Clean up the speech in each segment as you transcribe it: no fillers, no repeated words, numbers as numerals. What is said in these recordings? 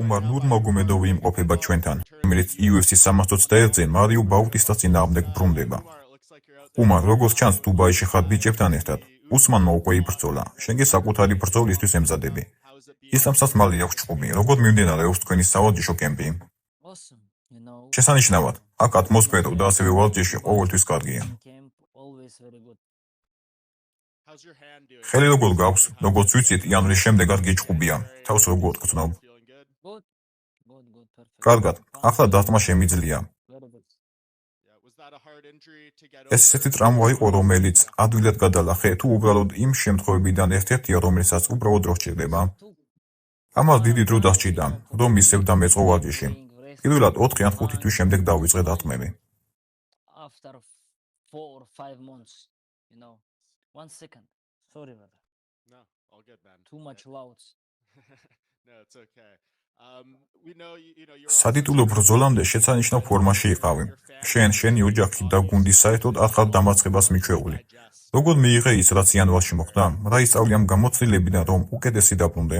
უმარ ნურმაგომედოვი იმყოფება ჩვენთან, რომელიც UFC 321-ზე მარიო ბაუტისტას წინააღმდეგ ბრუნდება. უმარ, როგორც ჩანს, დუბაიში ხარ ბიჭებთან ერთად. უსმანმა უკვე იბრძოლა. შენ კი საკუთარი ბრძოლისთვის ემზადები. ისლამსაც მალე აქვს ჭკუბი. როგორ მიმდინარეობს თქვენი სავარჯიშო კემპი? შესანიშნავად, აქ ატმოსფერო და ასევე ვარჯიში ყოველთვის კარგია. ხელი როგორ გაქვს? როგორც ვიცით, იანვრის შემდეგ არ გიჭყუბია. თავს როგორ გწნობ? კარგად, ახლა დარტყმა შემიძლია. ეს ესეთი ტრამვა იყო, რომელიც ადვილად გადალახე, თუ უბრალოდ იმ შემთხვევებიდან ერთ-ერთია, რომელსაც უბრალოდ დრო სჭირდება? ამას დიდი დრო დასჭირდა, რომ ისევ დამეწყო ვარჯიში. პირველად 4 ან 5 თვის შემდეგ დავიწყე დარტყმები. სადიტულო ბრძოლამდე შეცანიშნავ ფორმაში იყავი. შენი ოჯახი და გუნდი საერთოდ არ ხართ დამარცხებას მიჩვეული. როგორ მიიღე ის, რაც იანვარში მოხდა? რა ისწავლე ამ გამოცდილებიდან, რომ უკეთესი დაბრუნდე?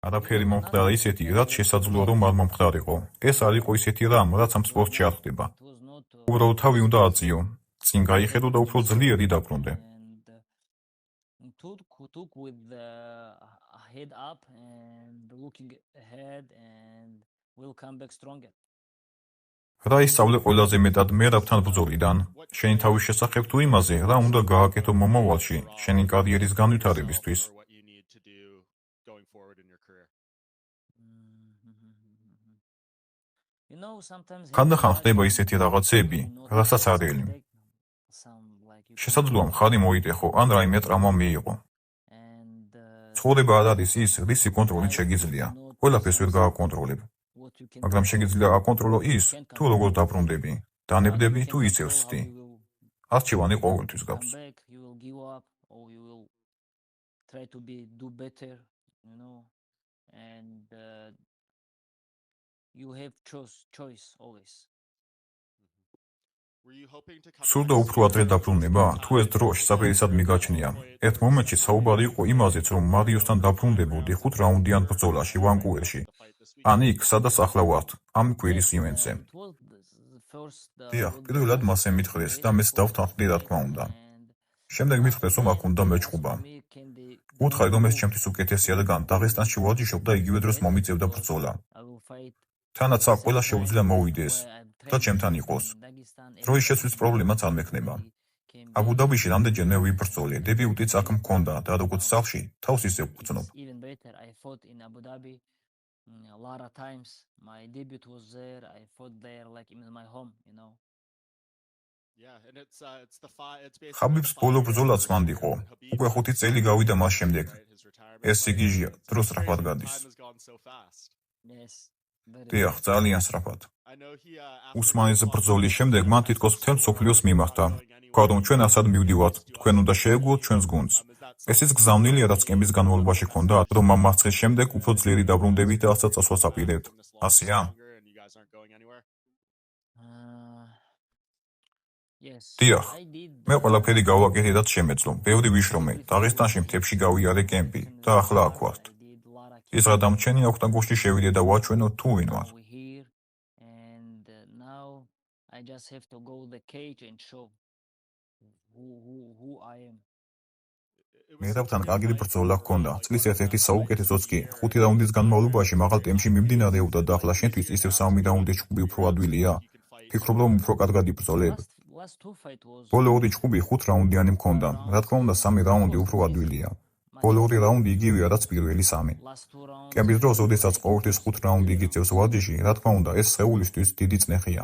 არაფერი მომხდარა ისეთი, რაც შესაძლოა რომ არ მომხდარიყო. ეს არ იყო ისეთი რამ, რაც ამ სპორტში არ ხდება. უბრალოდ თავი უნდა აწიო, წინ გაიხედო და უფრო ძლიერი დაბრუნდე. რა ისწავლე ყველაზე მეტად მერავთან ბრძოლიდან? შენი თავის შესახებ თუ იმაზე, რა უნდა გააკეთო მომავალში, შენი კარიერის განვითარებისთვის? ხანდახან ხდება ისეთი რაღაცები, რასაც არ ელი. შესაძლოა მხარი მოიტეხო, ან რაიმე ტრამვა მიიღო. ცხოვრება არ არის ის, რისი კონტროლით შეგიძლია. ყველაფერს ვერ გააკონტროლებ. მაგრამ შეგიძლია აკონტროლო ის, თუ როგორ დაბრუნდები, დანებდები თუ ისევ სცდი. არჩევანი ყოველთვის გაქვს. სურდა უფრო ადრე დაბრუნება, თუ ეს დრო შესაბერისად მიგაჩნია. ერთ მომენტში საუბარი იყო იმაზეც, რომ მარიოსთან დაბრუნდებოდი 5 რაუნდიან ბრძოლაში ვანკუვერში. ან იქ, სადაც ახლა ვართ, ამ კვირის ივენტზე. დიახ, პირველად მას ემითხრეს და მეც დავთანხმდი, რა თქმა უნდა. შემდეგ მითხრეს, რომ აქ უნდა მეჭყობა. უთხარი, რომ ეს ჩემთვის უკეთესია, რადგან დაღესტანში ვარჯიშობ და იგივე დროს მომიწევდა ბრძოლა. თანაც აქ ყველა შეუძლია მოვიდეს და ჩემთან იყოს. დროის შეცვლის პრობლემაც არ მექნება. აბუ-დაბიში რამდენჯერმე ვიბრძოლე, დებიუტიც აქ მქონდა და როგორც სახლში, თავს ისევ ვგრძნობ. ხაბიბს ბოლო ბრძოლაც მანდ იყო. უკვე 5 წელი გავიდა მას შემდეგ. ეს სიგიჟია, დრო სწრაფად გადის. დიახ, ძალიან სწრაფად. უსმანის ბრძოლის შემდეგ მან თითქოს მთელ მსოფლიოს მიმართა. თქვა, რომ ჩვენ ასად მივდივართ, თქვენ უნდა შეეგუოთ ჩვენს გუნდს. ესეც გზავნილია, რაც კემპის განმავლობაში ჰქონდა, რომ ამ მარცხის შემდეგ უფრო ძლიერი დაბრუნდებით და ასად წასვლას აპირებთ. ასეა? დიახ, მე ყველაფერი გავაკეთე, რაც შემეძლო. ბევრი ვიშრომე, დაღესტანში მთებში გავიარე კემპი და ახლა აქ ვართ. ის გადამჩენი ოქტაგონში შევიდე და ვაჩვენო თუ ვინ ვარ. მერავთან კარგი ბრძოლა ჰქონდა. წლის ერთ-ერთი საუკეთესოც კი. 5 რაუნდის განმავლობაში მაღალ ტემპში მიმდინარეობდა და ახლა შენთვის ისევ 3 რაუნდის ჭკუბი უფრო ადვილია? ფიქრობ, რომ უფრო კარგად იბრძოლებ? ბოლო 2 ჭკუბი 5 რაუნდიანი მქონდა. რა თქმა უნდა, 3 რაუნდი უფრო ადვილია. ბოლო 2 რაუნდი იგივეა, რაც პირველი 3. კემპის დროს, როდესაც ყოველთვის 5 რაუნდი იგიწევს ვარჯიში, რა თქმა უნდა, ეს სხეულისთვის დიდი წნეხია.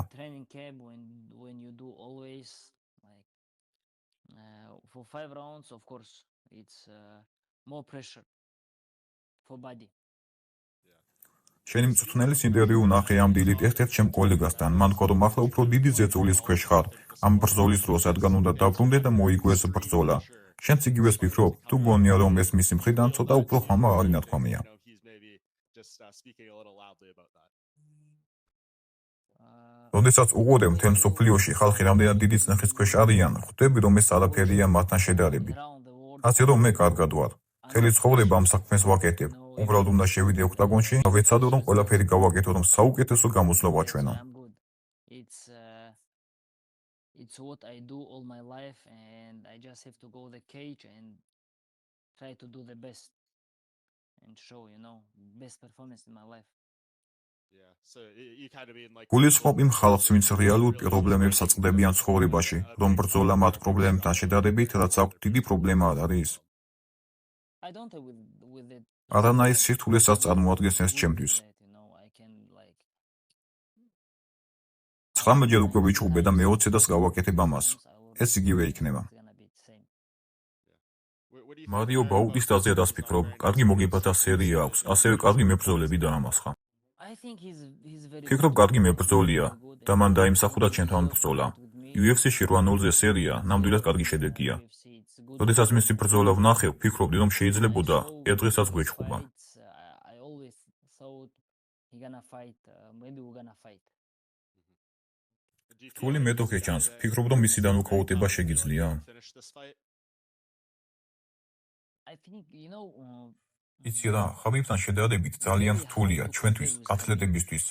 შენი მწვრთნელის ინტერვიუ ნახე ამ დილით ერთ-ერთ ჩემ კოლეგასთან. მან თქვა, რომ ახლა უფრო დიდი ზეწოლის ქვეშ ხარ ამ ბრძოლის დროს, რადგან უნდა დაბრუნდე და მოიგო ეს ბრძოლა. შენც იგივეს ფიქრობ? თუ გონია, რომ ეს მისი მხრიდან ცოტა უფრო ხმამა არის ნათქვამია. როდესაც უყურებ მთელ მსოფლიოში ხალხი რამდენად დიდი წნეხის ქვეშ არიან, ხვდები, რომ ეს არაფერია მათთან შედარებით. ასე რომ მე კარგად ვარ. მთელი ცხოვრება ამ საქმეს ვაკეთებ. უბრალოდ უნდა შევიდე ოქტაგონში და ვეცადო, რომ ყველაფერი გავაკეთო, რომ საუკეთესო გამოსვლა ვაჩვენო. It's what I do all my life, and I just have to go the cage and try to do the best and show, best performance in my life. გულისხმობ იმ ხალხს, ვინც რეალურ პრობლემებს აწყდებიან ცხოვრებაში, რომ ბრძოლა მათ პრობლემებთან შედარებით, რაც აქვთ დიდი პრობლემა არ არის. I don't have with it. არანაირ სირთულესაც წარმოადგენს ეს ჩემთვის. I can 19-ჯერ უკვე ვიჩხუბე და მე-20-დას გავაკეთებ ამას. ეს იგივე იქნება. მარიო ბაუტის დაზე რას ფიქრობ? კარგი მოგებათა სერია აქვს, ასევე კარგი მებრძოლები დაამასხა. ფიქრობ კარგი მებრძოლია და მან დაიმსახურა ჩემთან ბრძოლა. UFC 8-0-ზე სერია ნამდვილად კარგი შედეგია. როდესაც მისი ბრძოლა ვნახევ, ფიქრობდი, რომ შეიძლებოდა ერთ დღესაც გვეჩხუბა. რთული მეტოქე ჩანს, ფიქრობ, რომ მისიდან უკაუტება შეგიძლია? იცი რა, ხაბიბთან შედარებით ძალიან რთულია ჩვენთვის, ათლეტებისთვის,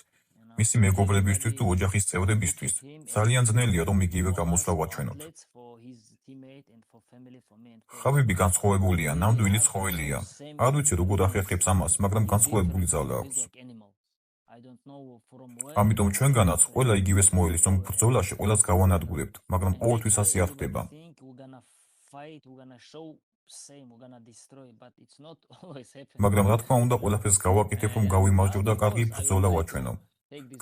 მისი მეგობრებისთვის თუ ოჯახის წევრებისთვის. ძალიან ძნელია, რომ იგივე გამოსვლა ვაჩვენოთ. ხაბიბი განსხვავებულია, ნამდვილი ცხოველია. არ ვიცი როგორ ახერხებს ამას, მაგრამ განსხვავებული ძალა აქვს. ამიტომ ჩვენგანაც ყველა იგივეს მოელის, რომ ბრძოლაში ყველას გავანადგურებთ, მაგრამ ყოველთვის ასე არ ხდება. მაგრამ რა თქმა უნდა, ყველაფერს გავაკეთებ, რომ გავიმარჯვო და კარგი ბრძოლა ვაჩვენო.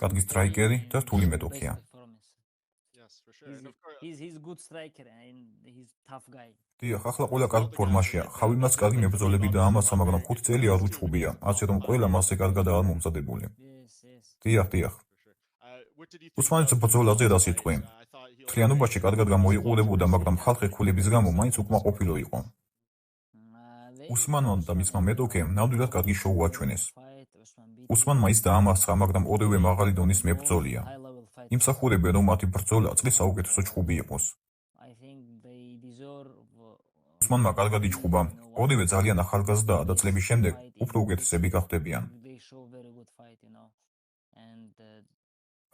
კარგი სტრაიკერი და რთული მეტოქეა. დიახ, ახლა ყველა კარგ ფორმაშია. ხავიმაც კარგი მებრძოლები დაამასხა, მაგრამ 5 წელი არ უჩხუბია, ასე რომ ყველა მასზე კარგად არ მომზადებული. დიახ. უსმანის ბრძოლაზე რას იტყვი? მთლიანობაში კარგად გამოიყურებოდა, მაგრამ ხალხი ქულების გამო მაინც უკმაყოფილო იყო. უსმანმა და მისმა მეტოქემ ნამდვილად კარგი შოუ აჩვენეს. უსმანმა ის დაამარცხა, მაგრამ ორივე მაღალი დონის მებრძოლია. იმსახურებენ, რომ მათი ბრძოლა წლის საუკეთესო ჩხუბი იყოს. უსმანმა კარგად იჩხუბა. ორივე ძალიან ახალგაზრდაა და წლების შემდეგ უფრო უკეთესები გახდებიან.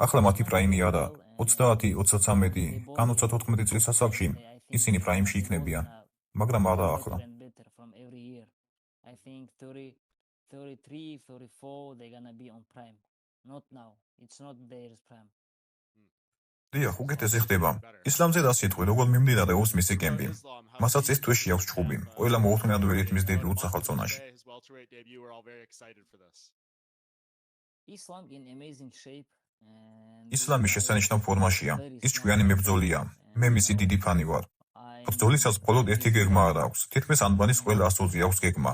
ახლა მათი პრაიმი არა, 30, 33, ან 34 წლის ასაკში ისინი პრაიმში იქნებიან, მაგრამ არა ახლა. I think 33, 34 they're gonna be on prime. Not now. It's not their prime. დიახ, უკეთესი ხდება. ისლამზე რას იტყვი, როგორ მიმდინარეობს მისი კემპი? მასაც ეს თვეში აქვს ჩხუბი. ყველა მოუთმენად ვერ ითმის დებიუტ სახელწონაში. Islam in amazing shape. ისლამი შესანიშნავ ფორმაშია. ის ჭკვიანი მებრძოლია. მე მისი დიდი ფანი ვარ. ბრძოლისას მხოლოდ ერთი გეგმა არ აქვს. თითქმის ანბანის ყველა ასოზე აქვს გეგმა.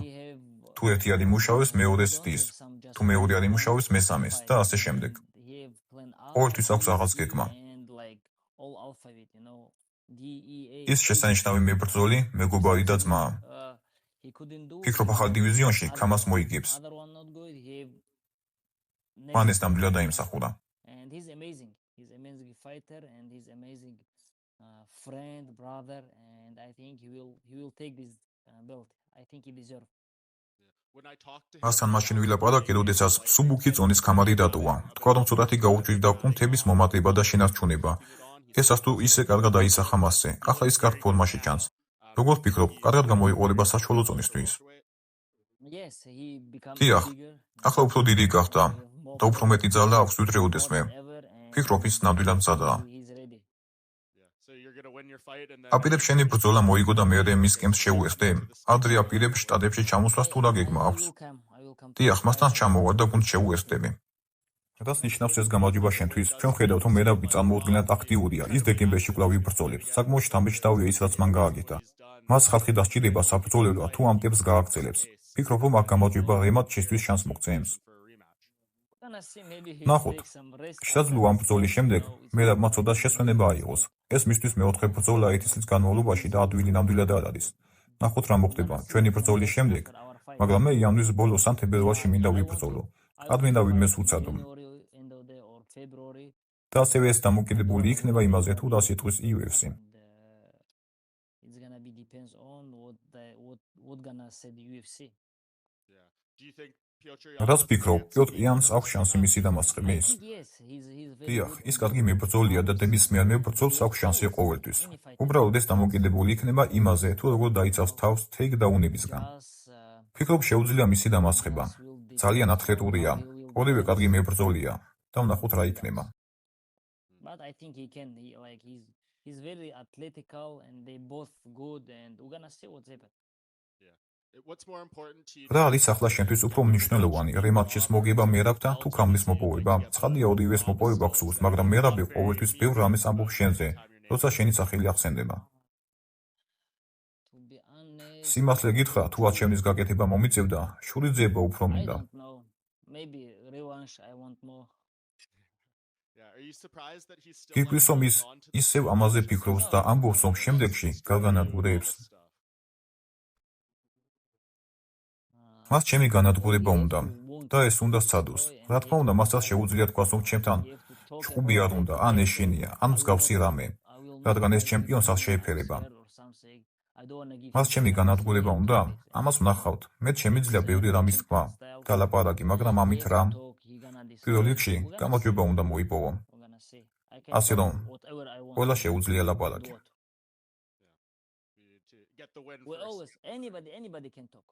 თუ ერთი არ იმუშავებს, მეორეს სდის. თუ მეორე არ იმუშავებს, მესამეს და ასე შემდეგ. ყოველთვის აქვს რაღაც გეგმა. ის შესანიშნავი მებრძოლი, მეგობარი და ძმა. ფიქრობ ახალ დივიზიონში ქამას მოიგებს. მან ეს ნამდვილად დაიმსახურა. He's amazing. He's amazing fighter and he's amazing friend, brother, and I think he will take this belt. I think he deserves. მასთან მაშინ ვილაპარაკე, როდესაც სუბუქი წონის კამარი დატოვა. თქვა, რომ ცოტათი გაუჭირდა კუნთების მომატება და შენარჩუნება. ესას თუ ისე კარგად აისახა მასზე. ახლა ის კარგ ფორმაში ჩანს. როგორ ფიქრობ, კარგად გამოიყურება საშუალო წონისთვის? დიახ, ახლა უფრო დიდი გახდა და უფრო მეტი ძალა აქვს ვიდრე ოდესმე. ფიქრობ, ის ნამდვილად მზადაა. აპირებ შენი ბრძოლა მოიგო და მეორე მის კემპს შეუერთდე? ადრე აპირებ შტატებში ჩამოსვლას თუ რა გეგმა აქვს? დიახ, მასთან ჩამოვარ და გუნდს შეუერთდები. რას ნიშნავს ეს გამარჯვება შენთვის? ჩვენ ხედავთ, რომ მერავი წარმოუდგენლად აქტიურია. ის დეკემბერში კვლავ იბრძოლებს. საკმაოდ შთამბეჭდავია ის, რაც მან გააკეთა. მას ხალხი დასჭირდება საბრძოლველად თუ ამ ტემპს გააგრძელებს. ფიქრობ, რომ აქ გამარჯვება რემატჩისთვის შანსს მოგცემს. ნახოთ, შესაძლოა ამ ბრძოლის შემდეგ მერავმა ცოტა შესვენება აიღოს. ეს მისთვის მეოთხე ბრძოლა 1 წლის განმავლობაში და ადვილი ნამდვილად არ არის. ნახოთ რა მოხდება ჩვენი ბრძოლის შემდეგ, მაგრამ მე იანვრის ბოლოს ან თებერვალში მინდა ვიბრძოლო. არ მინდა ვინმეს უცადო. და ასევე ეს დამოკიდებული იქნება იმაზე, თუ რას იტყვის UFC. depends on what gonna say the UFC. Yeah. Do you think Piotr რაც Yan's ფიქრობ, chance პიოტრ being იანს able to აქვს შანსი step მისი up დამასხების? I think yes, he's very დიახ, good ის and კარგი მებრძოლია და ნებისმიერ მებრძოლს აქვს შანსი ყოველთვის. უბრალოდ ეს დამოკიდებული იქნება იმაზე, თუ როგორ დაიცავს თავს თეიქდაუნებისგან. just ფიქრობ, შეუძლია მისი დამასხება. just will depend ძალიან how ათლეტურია. he will ორივე defend კარგი himself. მებრძოლია. და ვნახოთ რა He იქნება. does. But I think he can. He's very athletical and they both good and we're gonna see what's happening. What's more important to you? რა არის ახლა შენთვის უფრო მნიშვნელოვანი, რემატჩის მოგება მერაბთან თუ კრამბლის მოპოვება? ცხადია, ორივეს მოპოვება გსურს, მაგრამ მერაბი ყოველთვის ბევრ რამეს ამბობს შენზე, როცა შენი სახელი ახსენდება. To be honest, სიმართლე გითხრა, თუ არჩევნის გაკეთება მომიწევდა, შურიძეება უფრო I მინდა. don't know. Maybe revanche. I want more. Yeah, are you surprised that he's still გიგვის რომ ის ისევ ამაზე ფიქრობს და ამბობს, რომ შემდეგში გაგანადგურებს. მას ჩემი განადგურება უნდა და ეს უნდა სცადოს. რა თქმა უნდა, მასაც შეუძლია თქვას, რომ ჩემთან ჭუბი არ უნდა, ან ეშენია, ან მსგავსი რამე, რადგან ეს ჩემპიონს არ შეეფერება. მას ჩემი განადგურება უნდა, ამას ვნახავთ. მე შემიძლია ბევრი რამის თქვა, დალაპარაკი, მაგრამ ამით რა? პირველ რიგში, გამარჯვება უნდა მოიპოვო. ასე რომ, ყველა შეუძლია ლაპარაკი. to get the win Well, first? always anybody can talk.